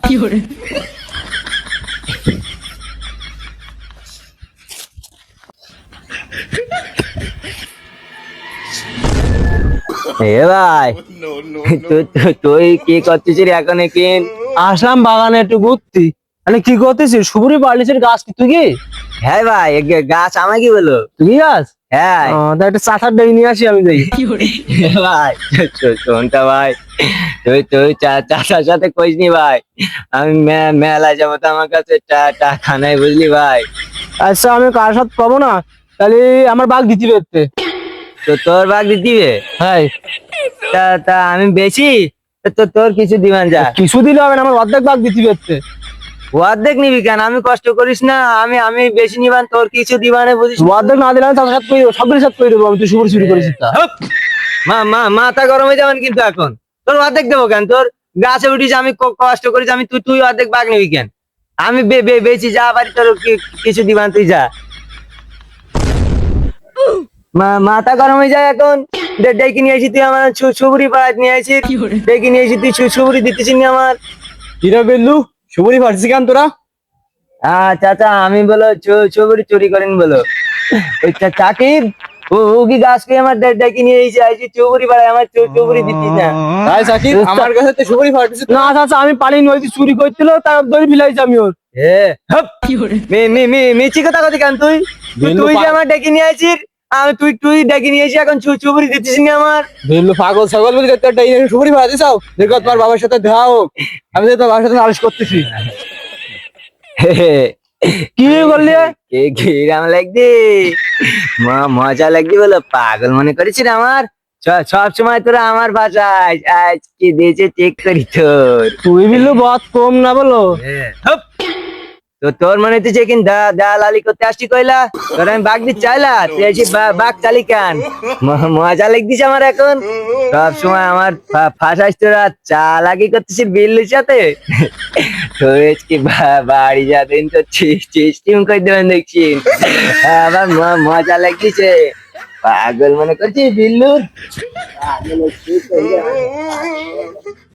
এ ভাই, তুই কি করছিস রে এখন? আসলাম বাগানে একটু ঘুরতি। মানে কি করতেছিস? সুপুরি পারলিসের গাছ কি তুই কি? হ্যাঁ ভাই, গাছ আমাকে কি বলো? তুই কি গাছ? হ্যাঁ তা একটা চাষার ডেকে নিয়ে আসি আমি যাই। ভাই, শোনটা ভাই, তুই তুই চাচার সাথে কইসনি ভাই, আমি মেলা যাবো, তো আমার কাছে টাকা নাই, বুঝলি ভাই? আচ্ছা, আমি কার সাথে পাবো না, তাহলে আমার বাঘ দিতে পারতে। তো তোর ভাগ দিবে? হ্যাঁ, তা আমি বেশি, তো তোর কিছু দিবান যা। কিছু দিলে হবে না, আমার অর্ধেক বাঘ দিতে পারতে। অর্ধেক নিবি কেন? আমি কষ্ট করিস না, আমি আমি বেশি নিবান, তোর কিছু দিবানে, বুঝিস? অর্ধেক না দিলে আমি চাষার সাথে করে দেবো, সবের সাথে করে দেবো আমি। তুই সুপুরি চুরি করেছিস তা? হপ! মাথা গরম হয়ে যাবেন কিন্তু এখন। তোর অর্ধেক দেবো কেন? তোর গাছে উঠিস, আমি কষ্ট করিস, আমি তুই তুই অর্ধেক বাঘ নিবি কেন? আমি বেশি যা বাড়ি, তোর কিছু দিবান, তুই যা। মাথা গরম হয়ে যায় এখন। ডেকে নিয়ে আসি তুই আমার সুপুরি পাড়ায় নিয়ে আসিস, ডেকে নিয়ে আসি তুই সুপুরি দিতেছিস না আমার। কিরা বেল্লু, সুপুরি পারছিস কেন তোরা? চাচা, আমি বলো সুপুরি চুরি করেন বলো। ওই চাকির, ও কি গাছ পেয়ে আমার ডেকে নিয়ে এসে আসি চুপুরি পাড়ায়, আমার চুপুরি দিতিস না। তাই সাকিব, আমার কাছে তো সুপুরি পারছিস না। চাচা, আমি পানি নইতে চুরি করছিল, তার ধরে ফিলাইছি আমি ওর। মিছি কথা কথা কেন তুই? তুই যে আমার ডেকে নিয়ে আসিস, আমি তুই ডেকে নিয়ে এসে এখন চুপুরি দিতিস না আমার। বেল্লু পাগল ছাগল বলে একটা সুপুরি পারছিস? দেখো তোমার বাবার সাথে দেখা হোক, আমি তো তোর বাবার সাথে নালিশ করতেছি। কি করলি? কিরাম লাগবে? মজা লাগবে বলো? পাগল মনে করেছিস আমার? সব সময় তোরা আমার বাসায়, আজকে দিয়েছে চেক করি তোর। তুই বিল্লু বহুত কম না বলো? হপ! তো তোর মনে হচ্ছে কিন দালালি করতে আসছি কইলা? তোর আমি বাঘ দিতে চাইলা, তুই এসে বাঘ চালি কেন? মজা লাগতিস আমার এখন? সব সময় আমার ফাঁসাইস তোরা, চালাকি করতেছিস বিল্লুর সাথে। তো আজকে বাড়ি যাবেন তো চিস্টিম করে দেবেন দেখছি। আবার মজা লাগতেছে। পাগল মনে করছিস বিল্লুর? পাগল হচ্ছিস?